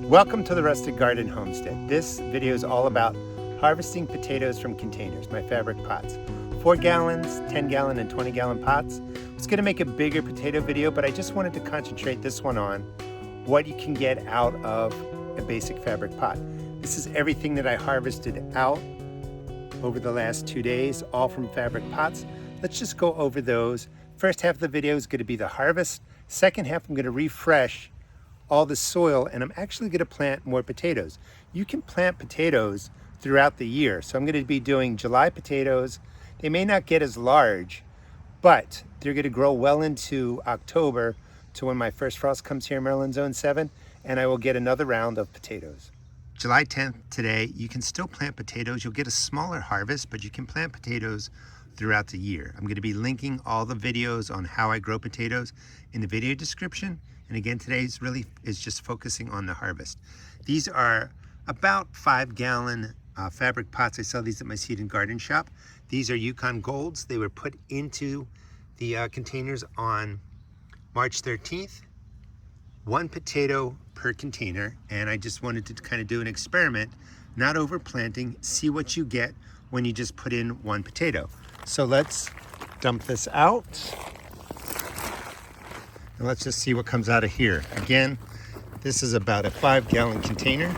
Welcome to the Rustic Garden Homestead. This video is all about harvesting potatoes from containers, my fabric pots. 4 gallons, 10 gallon, and 20 gallon pots. I was going to make a bigger potato video, but I just wanted to concentrate this one on what you can get out of a basic fabric pot. This is everything that I harvested out over the last 2 days, all from fabric pots. Let's just go over those. First half of the video is going to be the harvest. Second half, I'm going to refresh all the soil, and I'm actually going to plant more potatoes. You can plant potatoes throughout the year. So I'm going to be doing July potatoes. They may not get as large, but they're going to grow well into October to when my first frost comes here in Maryland Zone 7, and I will get another round of potatoes. July 10th today, you can still plant potatoes. You'll get a smaller harvest, but you can plant potatoes throughout the year. I'm going to be linking all the videos on how I grow potatoes in the video description. And again, today's really is just focusing on the harvest. These are about 5 gallon fabric pots. I sell these at my seed and garden shop. These are Yukon Golds. They were put into the containers on March 13th. 1 potato per container. And I just wanted to kind of do an experiment, not overplanting, see what you get when you just put in 1 potato. So let's dump this out. And let's just see what comes out of here. Again, this is about a 5 gallon container.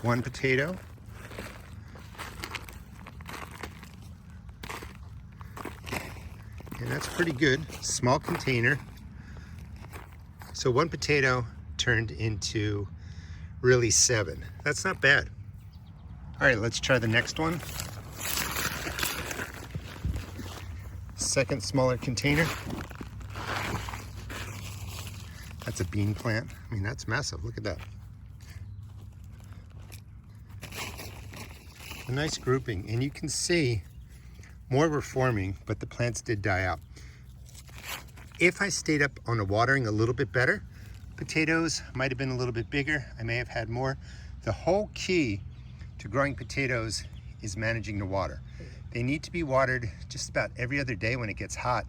1 potato. And that's pretty good. Small container. So 1 potato turned into really 7. That's not bad. All right, let's try the next one. Second smaller container. That's a bean plant. I mean, that's massive. Look at that. A nice grouping. And you can see more were forming, but the plants did die out. If I stayed up on the watering a little bit better, potatoes might have been a little bit bigger. I may have had more. The whole key to growing potatoes is managing the water. They need to be watered just about every other day when it gets hot,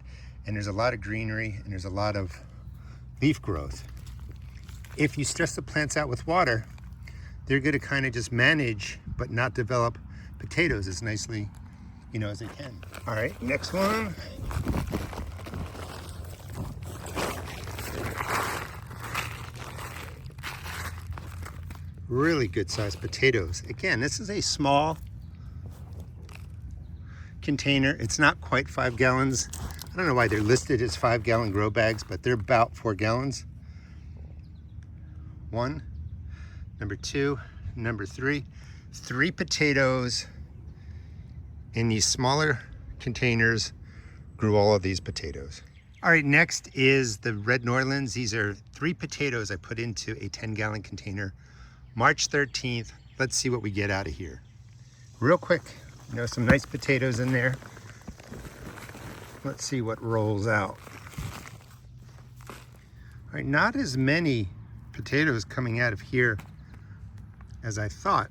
and there's a lot of greenery and there's a lot of leaf growth. If you stress the plants out with water, they're going to kind of just manage but not develop potatoes as nicely, as they can. All right, next one. Really good sized potatoes. Again, this is a small container. It's not quite 5 gallons. I don't know why they're listed as 5 gallon grow bags, but they're about 4 gallons. 1, number 2, number 3. 3 potatoes in these smaller containers grew all of these potatoes. All right, next is the Red Norlands. These are 3 potatoes I put into a 10 gallon container. March 13th. Let's see what we get out of here. Real quick. Some nice potatoes in there. Let's see what rolls out. All right, not as many potatoes coming out of here as I thought.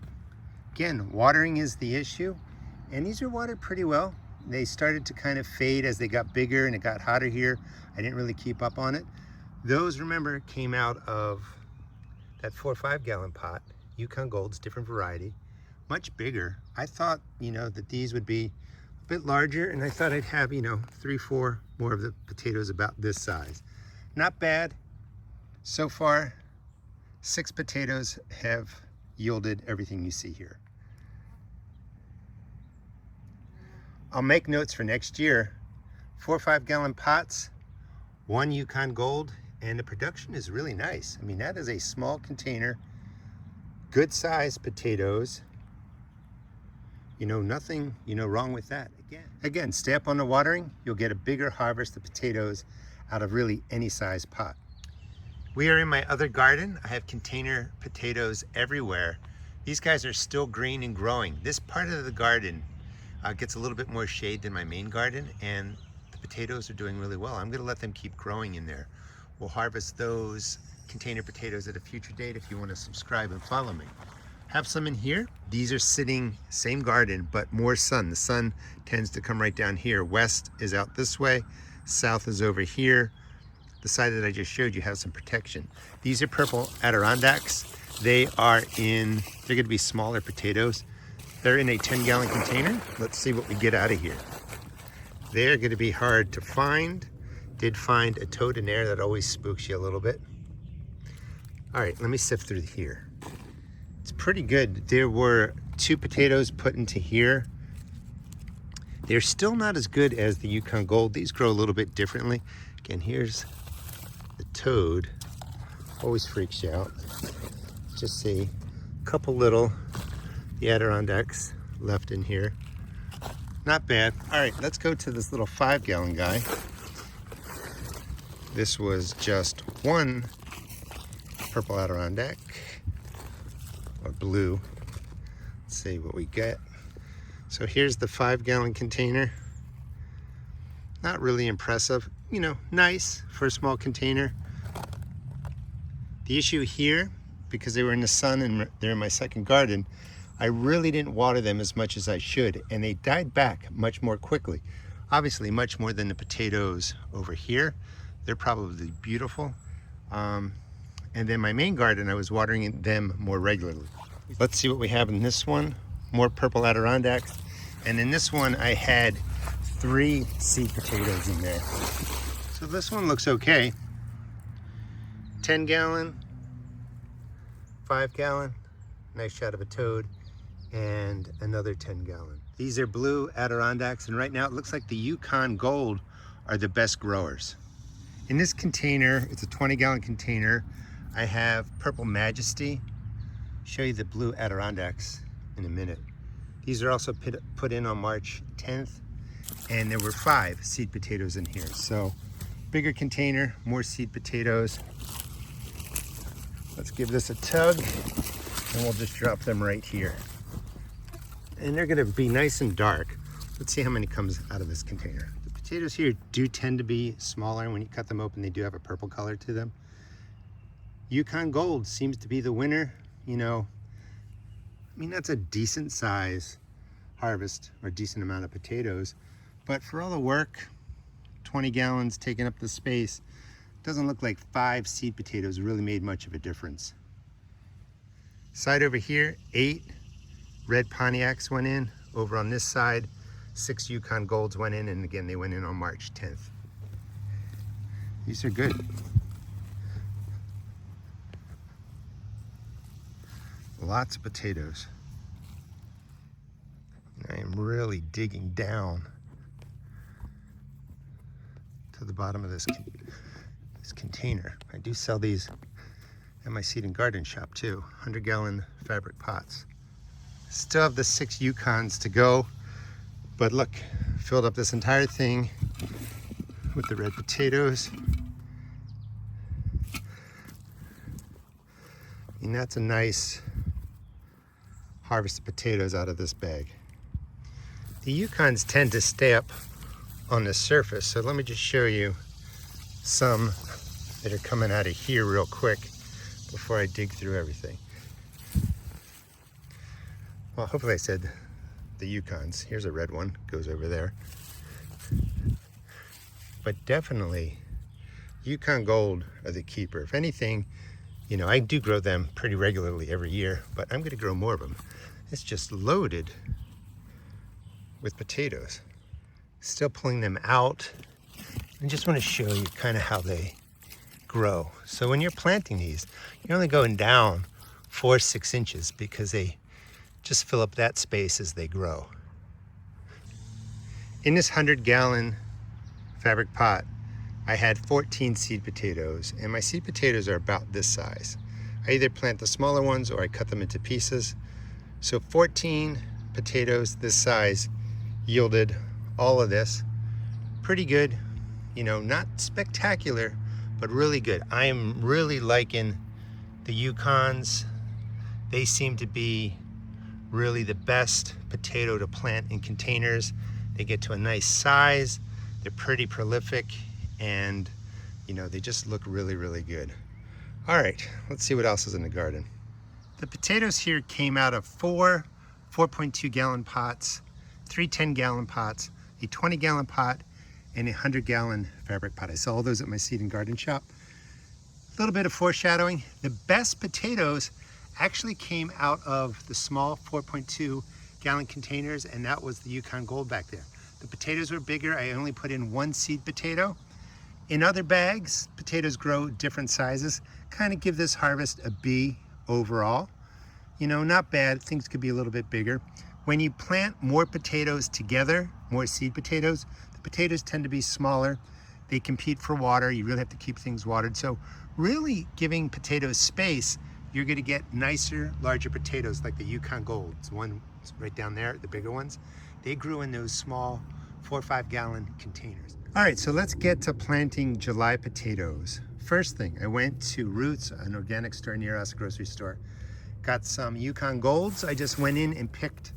Again, watering is the issue, and these are watered pretty well. They started to kind of fade as they got bigger and it got hotter here. I didn't really keep up on it. Those, remember, came out of that 4 or 5 gallon pot. Yukon Golds, different variety. Much bigger. I thought, that these would be a bit larger, and I thought I'd have, 3, 4 more of the potatoes about this size. Not bad. So far, 6 potatoes have yielded everything you see here. I'll make notes for next year. 4 or 5 gallon pots, 1 Yukon Gold, and the production is really nice. I mean, that is a small container, good sized potatoes. Nothing, wrong with that. Again, stay up on the watering. You'll get a bigger harvest of potatoes out of really any size pot. We are in my other garden. I have container potatoes everywhere. These guys are still green and growing. This part of the garden gets a little bit more shade than my main garden, and the potatoes are doing really well. I'm going to let them keep growing in there. We'll harvest those container potatoes at a future date if you want to subscribe and follow me. Have some in here. These are sitting same garden, but more sun. The sun tends to come right down here. West is out this way, south is over here. the side that I just showed you has some protection. These are purple Adirondacks. They're going to be smaller potatoes. They're in a 10-gallon container. Let's see what we get out of here. They're going to be hard to find. Did find a toad in there. That always spooks you a little bit. All right, let me sift through here. It's pretty good. There were 2 potatoes put into here. They're still not as good as the Yukon Gold. These grow a little bit differently. Again, here's the toad. Always freaks you out. Just see a couple little Adirondacks left in here. Not bad. All right, let's go to this little 5-gallon guy. This was just 1 purple Adirondack, or blue. Let's see what we get. So here's the 5-gallon container. Not really impressive, you know, nice for a small container. The issue here, because they were in the sun and they're in my second garden, I really didn't water them as much as I should, and they died back much more quickly. Obviously much more than the potatoes over here. They're probably beautiful. And then my main garden, I was watering them more regularly. Let's see what we have in this one. More purple Adirondacks. And in this one, I had 3 seed potatoes in there. So this one looks okay. 10-gallon, 5-gallon, nice shot of a toad, and another 10-gallon. These are blue Adirondacks, and right now it looks like the Yukon Gold are the best growers. In this container, it's a 20-gallon container, I have purple Majesty. Show you the blue Adirondacks in a minute. These are also put in on March 10th, and there were 5 seed potatoes in here. So bigger container, more seed potatoes. Let's give this a tug, and we'll just drop them right here. And they're gonna be nice and dark. Let's see how many comes out of this container. The potatoes here do tend to be smaller. When you cut them open, they do have a purple color to them. Yukon Gold seems to be the winner. You know, I mean, that's a decent size harvest, or a decent amount of potatoes. But for all the work, 20 gallons taking up the space, doesn't look like 5 seed potatoes really made much of a difference. Side over here, 8 red Pontiacs went in. Over on this side, 6 Yukon Golds went in, and again, they went in on March 10th. These are good. Lots of potatoes. I am really digging down to the bottom of this container. I do sell these at my seed and garden shop too, 100-gallon fabric pots. Still have the 6 Yukons to go, but look, filled up this entire thing with the red potatoes. And that's a nice harvest of potatoes out of this bag. The Yukons tend to stay up on the surface, so let me just show you some that are coming out of here real quick before I dig through everything. Well, hopefully I said the Yukons. Here's a red one, goes over there. But definitely, Yukon Gold are the keeper. If anything, you know, I do grow them pretty regularly every year, but I'm gonna grow more of them. It's just loaded with potatoes. Still pulling them out. I just wanna show you kind of how they grow. So when you're planting these, you're only going down 4-6 inches because they just fill up that space as they grow. In this 100-gallon fabric pot, I had 14 seed potatoes, and my seed potatoes are about this size. I either plant the smaller ones or I cut them into pieces. So 14 potatoes this size yielded all of this. Pretty good, you know, not spectacular, but really good. I am really liking the Yukons. They seem to be really the best potato to plant in containers. They get to a nice size, they're pretty prolific, and you know, they just look really, really good. All right, let's see what else is in the garden. The potatoes here came out of 4 4.2 gallon pots, 3 10-gallon pots, a 20-gallon pot, and a 100-gallon fabric pot. I sell all those at my seed and garden shop. A little bit of foreshadowing. The best potatoes actually came out of the small 4.2 gallon containers, and that was the Yukon Gold back there. The potatoes were bigger. I only put in 1 seed potato. In other bags, potatoes grow different sizes. Kind of give this harvest a B overall. You know, not bad. Things could be a little bit bigger. When you plant more potatoes together, more seed potatoes, the potatoes tend to be smaller. They compete for water. You really have to keep things watered. So really giving potatoes space, you're going to get nicer, larger potatoes like the Yukon Golds. One right down there, the bigger ones. They grew in those small 4 or 5 gallon containers. All right, so let's get to planting July potatoes. First thing, I went to Roots, an organic store near us, grocery store. Got some Yukon Golds. I just went in and picked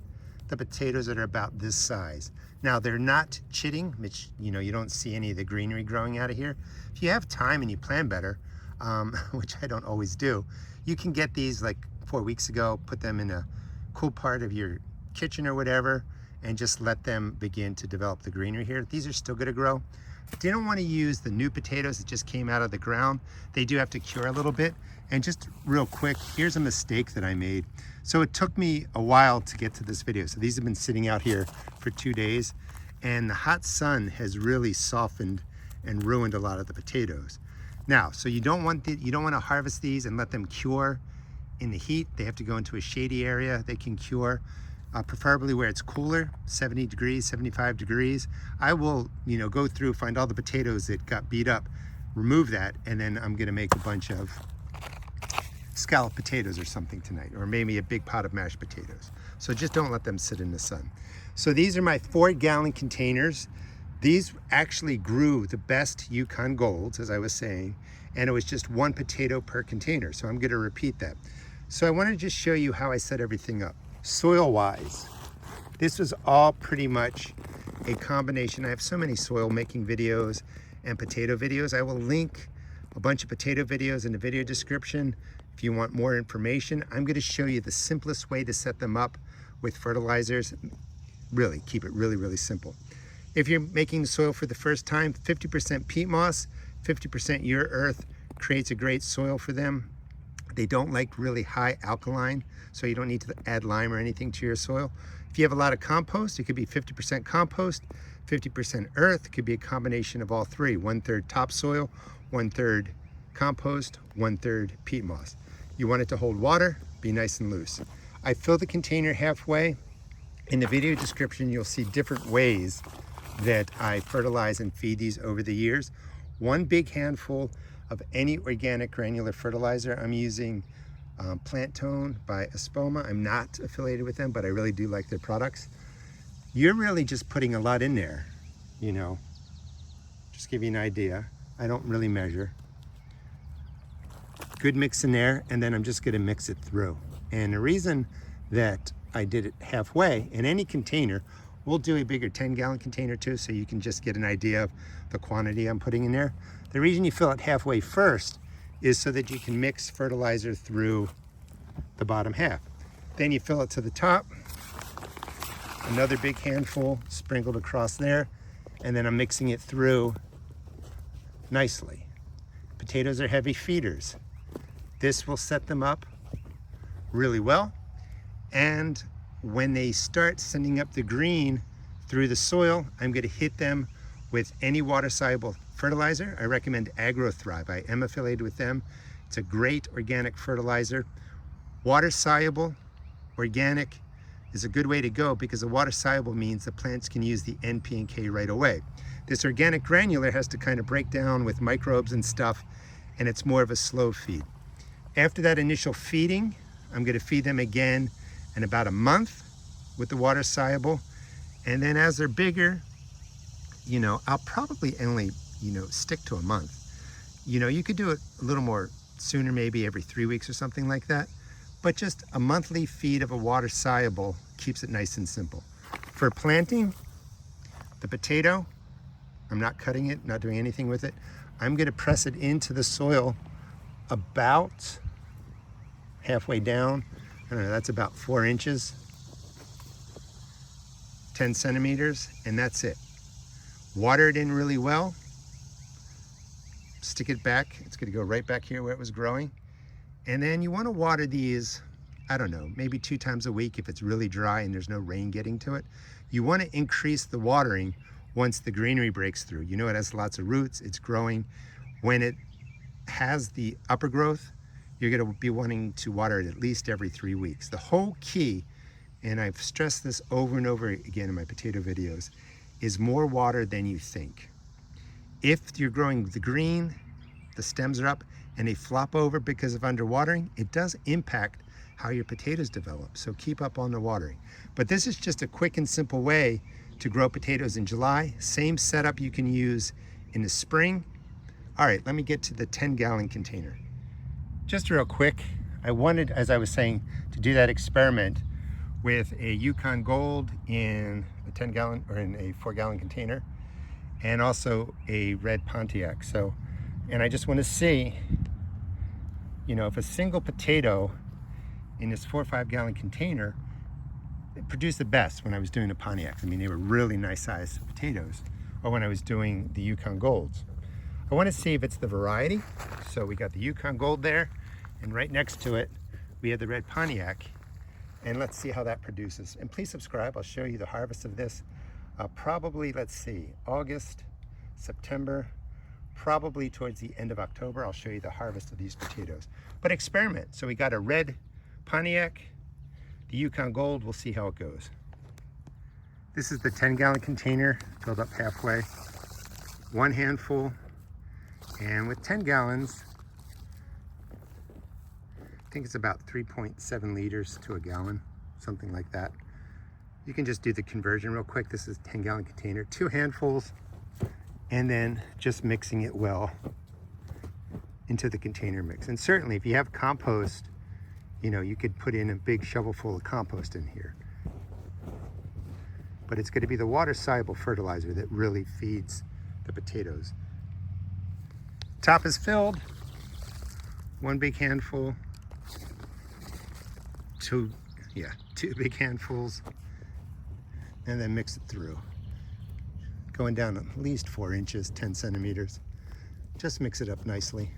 the potatoes that are about this size. Now they're not chitting, which you don't see any of the greenery growing out of here. If you have time and you plan better, which I don't always do, you can get these like 4 weeks ago, put them in a cool part of your kitchen or whatever, and just let them begin to develop the greenery here. These are still gonna grow. Didn't want to use the new potatoes that just came out of the ground. They do have to cure a little bit. And just real quick, here's a mistake that I made. So it took me a while to get to this video. So these have been sitting out here for 2 days, and the hot sun has really softened and ruined a lot of the potatoes. Now, so you don't want to harvest these and let them cure in the heat. They have to go into a shady area. They can cure, preferably where it's cooler, 70 degrees, 75 degrees. I will, go through, find all the potatoes that got beat up, remove that, and then I'm gonna make a bunch of scalloped potatoes or something tonight, or maybe a big pot of mashed potatoes. So just don't let them sit in the sun. So these are my 4 gallon containers. These actually grew the best Yukon Golds, as I was saying, and it was just 1 potato per container. So I'm gonna repeat that. So I wanna just show you how I set everything up. Soil-wise, this was all pretty much a combination. I have so many soil making videos and potato videos. I will link a bunch of potato videos in the video description. If you want more information, I'm going to show you the simplest way to set them up with fertilizers. Really, keep it really, really simple. If you're making soil for the first time, 50% peat moss, 50% your earth creates a great soil for them. They don't like really high alkaline, so you don't need to add lime or anything to your soil. If you have a lot of compost, it could be 50% compost, 50% earth. It could be a combination of all 3, 1/3 topsoil, 1/3 compost, 1/3 peat moss. You want it to hold water, be nice and loose. I fill the container halfway. In the video description, you'll see different ways that I fertilize and feed these over the years. 1 big handful of any organic granular fertilizer. I'm using Plant Tone by Espoma. I'm not affiliated with them, but I really do like their products. You're really just putting a lot in there, just give you an idea. I don't really measure. Good mix in there, and then I'm just gonna mix it through. And the reason that I did it halfway, in any container, we'll do a bigger 10-gallon container too, so you can just get an idea of the quantity I'm putting in there. The reason you fill it halfway first is so that you can mix fertilizer through the bottom half. Then you fill it to the top, another big handful sprinkled across there, and then I'm mixing it through nicely. Potatoes are heavy feeders. This will set them up really well. And when they start sending up the green through the soil, I'm going to hit them with any water-soluble fertilizer. I recommend AgroThrive. I am affiliated with them. It's a great organic fertilizer. Water-soluble, organic is a good way to go because the water-soluble means the plants can use the N, P, and K right away. This organic granular has to kind of break down with microbes and stuff, and it's more of a slow feed. After that initial feeding, I'm going to feed them again in about a month with the water soluble. And then as they're bigger, I'll probably only, stick to a month. You could do it a little more sooner, maybe every 3 weeks or something like that. But just a monthly feed of a water soluble keeps it nice and simple. For planting the potato, I'm not cutting it, not doing anything with it. I'm going to press it into the soil about halfway down. I don't know, that's about 4 inches, 10 centimeters, and that's it. Water it in really well. Stick it back. It's going to go right back here where it was growing. And then you want to water these, I don't know, maybe 2 times a week if it's really dry and there's no rain getting to it. You want to increase the watering once the greenery breaks through. You know, it has lots of roots, it's growing. When it has the upper growth, you're going to be wanting to water it at least every 3 weeks. The whole key, and I've stressed this over and over again in my potato videos, is more water than you think. If you're growing the green, the stems are up, and they flop over because of underwatering, it does impact how your potatoes develop. So keep up on the watering. But this is just a quick and simple way to grow potatoes in July. Same setup you can use in the spring. All right, let me get to the 10-gallon container. Just real quick, I wanted, as I was saying, to do that experiment with a Yukon Gold in a 10-gallon or in a 4-gallon container, and also a red Pontiac. So, and I just want to see, you know, if a single potato in this 4 or 5 gallon container, it produced the best when I was doing the Pontiacs. I mean, they were really nice sized potatoes, or when I was doing the Yukon Golds. I want to see if it's the variety. So we got the Yukon Gold there, and right next to it, we have the red Pontiac. And let's see how that produces. And please subscribe. I'll show you the harvest of this. Probably, let's see, August, September, probably towards the end of October, I'll show you the harvest of these potatoes. But experiment. So we got a red Pontiac, the Yukon Gold, we'll see how it goes. This is the 10-gallon container, filled up halfway. 1 handful, and with 10 gallons, I think it's about 3.7 liters to a gallon, something like that. You can just do the conversion real quick. This is a 10-gallon container, 2 handfuls, and then just mixing it well into the container mix. And certainly if you have compost, you know, you could put in a big shovel full of compost in here. But it's going to be the water-soluble fertilizer that really feeds the potatoes. Top is filled, 1 big handful, 2 big handfuls, and then mix it through. Going down at least 4 inches, 10 centimeters. Just mix it up nicely.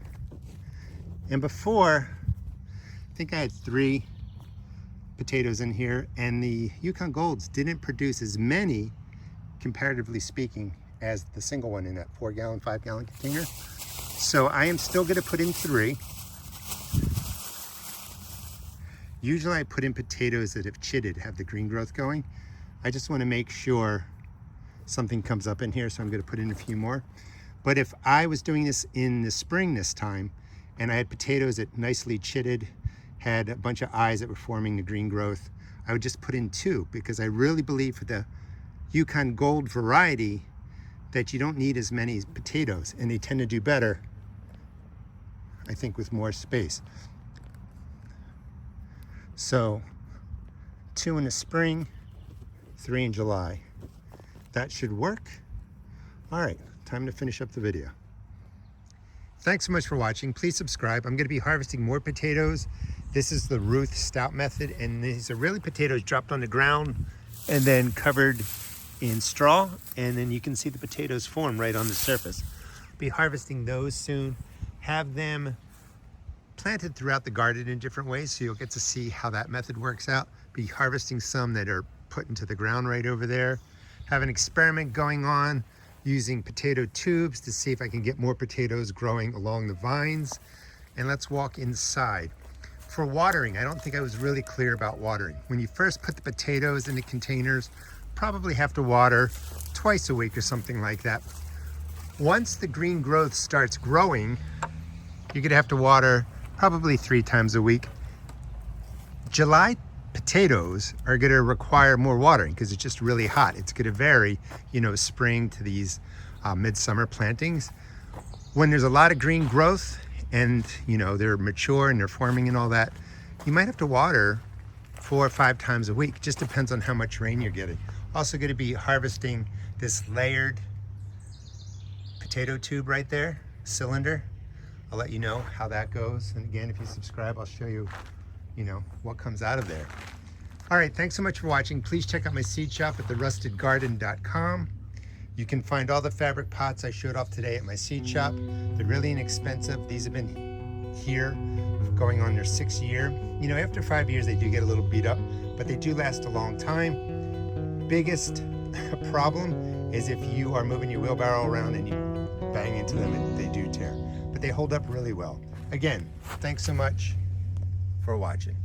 And before, I think I had 3 potatoes in here, and the Yukon Golds didn't produce as many, comparatively speaking, as the single one in that 4-gallon, 5-gallon container. So I am still going to put in 3. Usually I put in potatoes that have chitted, have the green growth going. I just want to make sure something comes up in here, so I'm going to put in a few more. But if I was doing this in the spring this time, and I had potatoes that nicely chitted, had a bunch of eyes that were forming the green growth, I would just put in 2, because I really believe for the Yukon Gold variety that you don't need as many potatoes, and they tend to do better, I think, with more space. So 2 in the spring, 3 in July. That should work. All right, time to finish up the video. Thanks so much for watching. Please subscribe. I'm going to be harvesting more potatoes. This is the Ruth Stout method, and these are really potatoes dropped on the ground and then covered in straw, and then you can see the potatoes form right on the surface. I'll be harvesting those soon. Have them planted throughout the garden in different ways, so you'll get to see how that method works out. Be harvesting some that are put into the ground right over there. Have an experiment going on using potato tubes to see if I can get more potatoes growing along the vines. And let's walk inside. For watering, I don't think I was really clear about watering. When you first put the potatoes in the containers, probably have to water twice a week or something like that. Once the green growth starts growing, you're gonna have to water probably 3 times a week. July potatoes are going to require more watering because it's just really hot. It's going to vary, you know, spring to these midsummer plantings. When there's a lot of green growth and, you know, they're mature and they're forming and all that, you might have to water 4 or 5 times a week. Just depends on how much rain you're getting. Also going to be harvesting this layered potato tube right there, cylinder. I'll let you know how that goes. And again, if you subscribe, I'll show you, you know, what comes out of there. All right, thanks so much for watching. Please check out my seed shop at therustedgarden.com. You can find all the fabric pots I showed off today at my seed shop. They're really inexpensive. These have been here going on their 6th year. You know, after 5 years they do get a little beat up, but they do last a long time. Biggest problem is if you are moving your wheelbarrow around and you bang into them and they do tear. But they hold up really well. Again, thanks so much for watching.